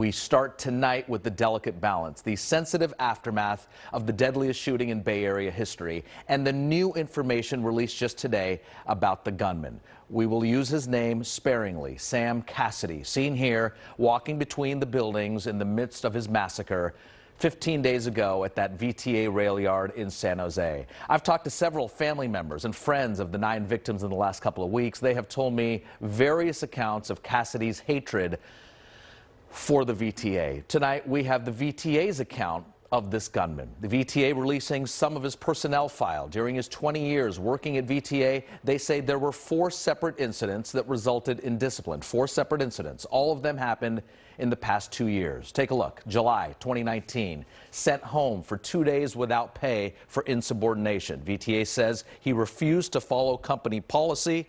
We start tonight with the delicate balance, the sensitive aftermath of the deadliest shooting in Bay Area history, and the new information released just today about the gunman. We will use his name sparingly, Sam Cassidy, seen here walking between the buildings in the midst of his massacre 15 days ago at that VTA rail yard in San Jose. I've talked to several family members and friends of the 9 victims in the last couple of weeks. They have told me various accounts of Cassidy's hatred for the VTA. Tonight, we have the VTA's account of this gunman. The VTA releasing some of his personnel file. During his 20 years working at VTA, they say there were 4 separate incidents that resulted in discipline. 4 separate incidents. All of them happened in the past 2 years. Take a look. July 2019, sent home for 2 days without pay for insubordination. VTA says he refused to follow company policy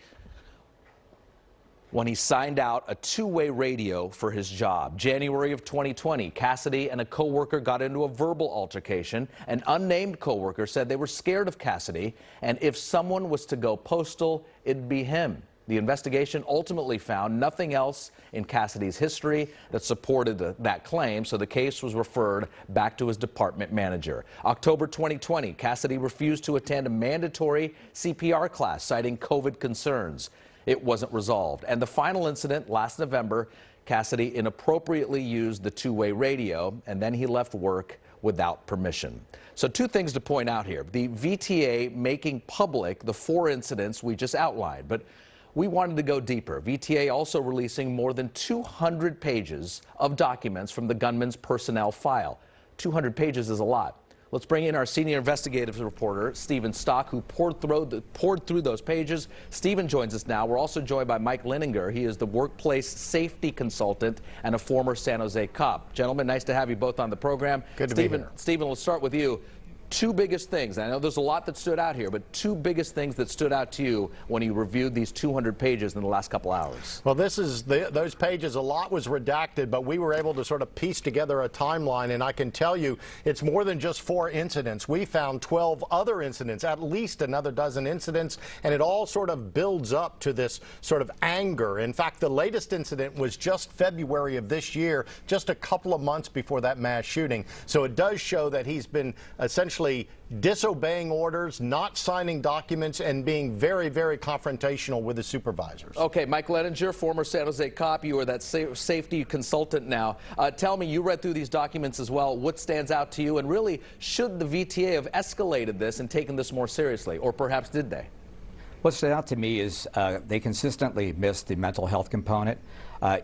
when he signed out a 2-way radio for his job. January of 2020, Cassidy and a coworker got into a verbal altercation. An unnamed coworker said they were scared of Cassidy, and if someone was to go postal, it'd be him. The investigation ultimately found nothing else in Cassidy's history that supported that claim, so the case was referred back to his department manager. October 2020, Cassidy refused to attend a mandatory CPR class, citing COVID concerns. It wasn't resolved. And the final incident last November, Cassidy inappropriately used the 2-way radio, and then he left work without permission. So 2 things to point out here. The VTA making public the 4 incidents we just outlined, but we wanted to go deeper. VTA also releasing more than 200 pages of documents from the gunman's personnel file. 200 pages is a lot. Let's bring in our senior investigative reporter, Stephen Stock, who poured through those pages. Stephen joins us now. We're also joined by Mike Linninger. He is the workplace safety consultant and a former San Jose cop. Gentlemen, nice to have you both on the program. Good to be here. Stephen, let's start with you. 2 biggest things. I know there's a lot that stood out here, but 2 biggest things that stood out to you when you reviewed these 200 pages in the last couple hours. Well, those pages, a lot was redacted, but we were able to sort of piece together a timeline, and I can tell you it's more than just 4 incidents. We found 12 other incidents, at least another dozen incidents, and it all sort of builds up to this sort of anger. In fact, the latest incident was just February of this year, just a couple of months before that mass shooting. So it does show that he's been essentially disobeying orders, not signing documents, and being very, very confrontational with his supervisors. Okay, Mike Linninger, former San Jose cop. You are that safety consultant now. Tell me, you read through these documents as well. What stands out to you? And really, should the VTA have escalated this and taken this more seriously? Or perhaps did they? What stood out to me is they consistently missed the mental health component.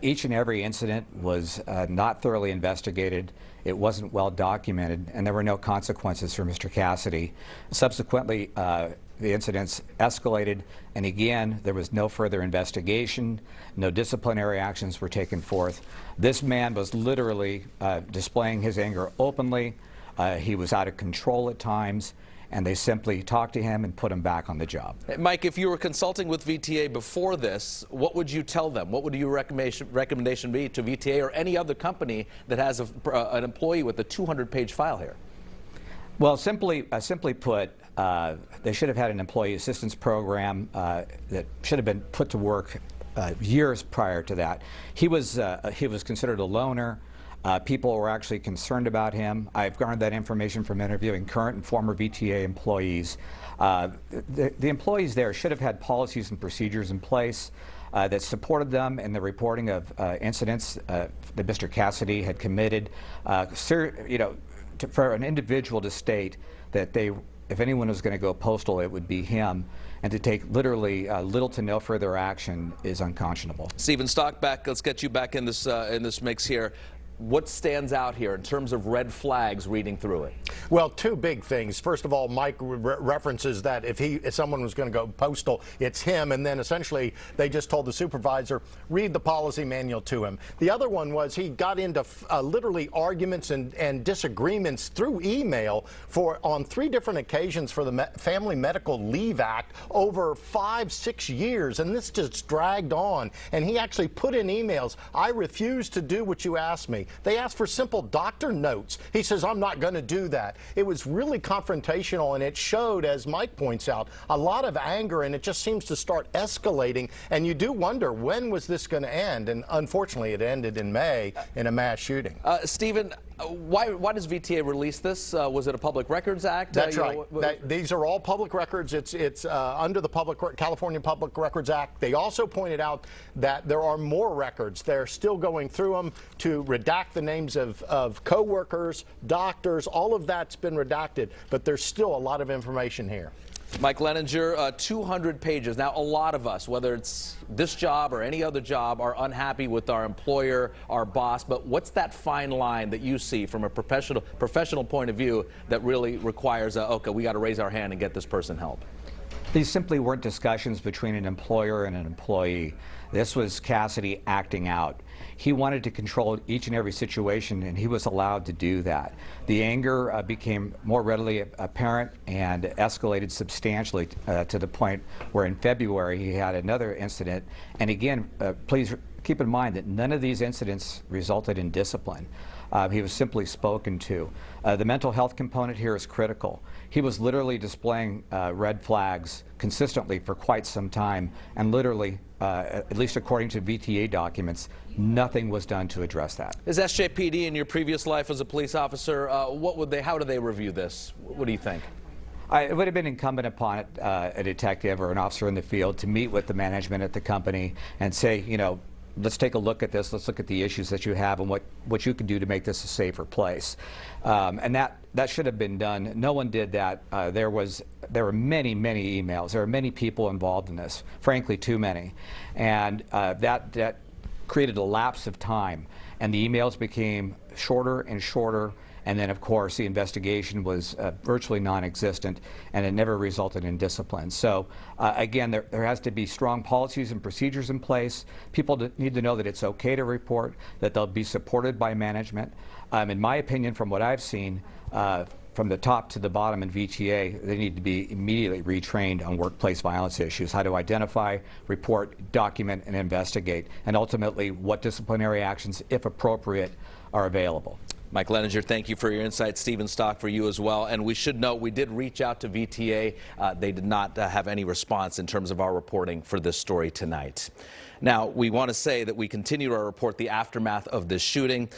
Each and every incident was not thoroughly investigated. It wasn't well documented, and there were no consequences for Mr. Cassidy. Subsequently, the incidents escalated, and again, there was no further investigation. No disciplinary actions were taken forth. This man was literally displaying his anger openly. He was out of control at times, and they simply talked to him and put him back on the job. Mike, if you were consulting with VTA before this, what would you tell them? What would your recommendation be to VTA or any other company that has an employee with a 200-page file here? Well, simply put, they should have had an employee assistance program that should have been put to work years prior to that. He was considered a loner. People were actually concerned about him. I've garnered that information from interviewing current and former VTA employees. The employees there should have had policies and procedures in place that supported them in the reporting of incidents that Mr. Cassidy had committed. For an individual to state that if anyone was going to go postal, it would be him, and to take literally little to no further action is unconscionable. Stephen Stock, let's get you back in this mix here. What stands out here in terms of red flags reading through it? Well, 2 big things. First of all, Mike references that if someone was going to go postal, it's him, and then essentially they just told the supervisor, read the policy manual to him. The other one was he got into literally arguments and disagreements through email on 3 different occasions for the Family Medical Leave Act over 5-6 years, and this just dragged on. And he actually put in emails, I refuse to do what you asked me. They asked for simple doctor notes. He says, I'm not going to do that. It was really confrontational, and it showed, as Mike points out, a lot of anger, and it just seems to start escalating. And you do wonder, when was this going to end? And unfortunately, it ended in May in a mass shooting. Stephen, why does VTA release this? Was it a Public Records Act? That's right. These are all public records. It's under the California Public Records Act. They also pointed out that there are more records. They're still going through them to redact the names of co-workers, doctors. All of that's been redacted, but there's still a lot of information here. Mike Leninger, 200 pages. Now, a lot of us, whether it's this job or any other job, are unhappy with our employer, our boss. But what's that fine line that you see from a professional point of view that really requires, okay, we got to raise our hand and get this person help? These simply weren't discussions between an employer and an employee. This was Cassidy acting out. He wanted to control each and every situation, and he was allowed to do that. The anger became more readily apparent and escalated substantially to the point where in February he had another incident. And again, please keep in mind that none of these incidents resulted in discipline. He was simply spoken to. The mental health component here is critical. He was literally displaying red flags consistently for quite some time, and literally, at least according to VTA documents, nothing was done to address that. Is SJPD, in your previous life as a police officer, how do they review this? What do you think? It would have been incumbent upon a detective or an officer in the field to meet with the management at the company and say, you know, let's take a look at this. Let's look at the issues that you have and what you can do to make this a safer place. And that should have been done. No one did that. There were many emails. There were many people involved in this, frankly, too many. And that created a lapse of time. And the emails became shorter and shorter. And then, of course, the investigation was virtually non-existent, and it never resulted in discipline. So, again, there has to be strong policies and procedures in place. People need to know that it's okay to report, that they'll be supported by management. In my opinion, from what I've seen, from the top to the bottom in VTA, they need to be immediately retrained on workplace violence issues, how to identify, report, document, and investigate, and ultimately what disciplinary actions, if appropriate, are available. Mike Leninger, thank you for your insight. Stephen Stock, for you as well. And we should note, we did reach out to VTA. They did not have any response in terms of our reporting for this story tonight. Now, we want to say that we continue to report the aftermath of this shooting.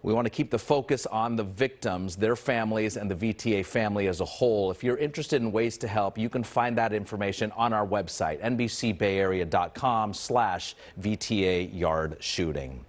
We want to keep the focus on the victims, their families, and the VTA family as a whole. If you're interested in ways to help, you can find that information on our website, NBCBayArea.com/VTA Yard Shooting.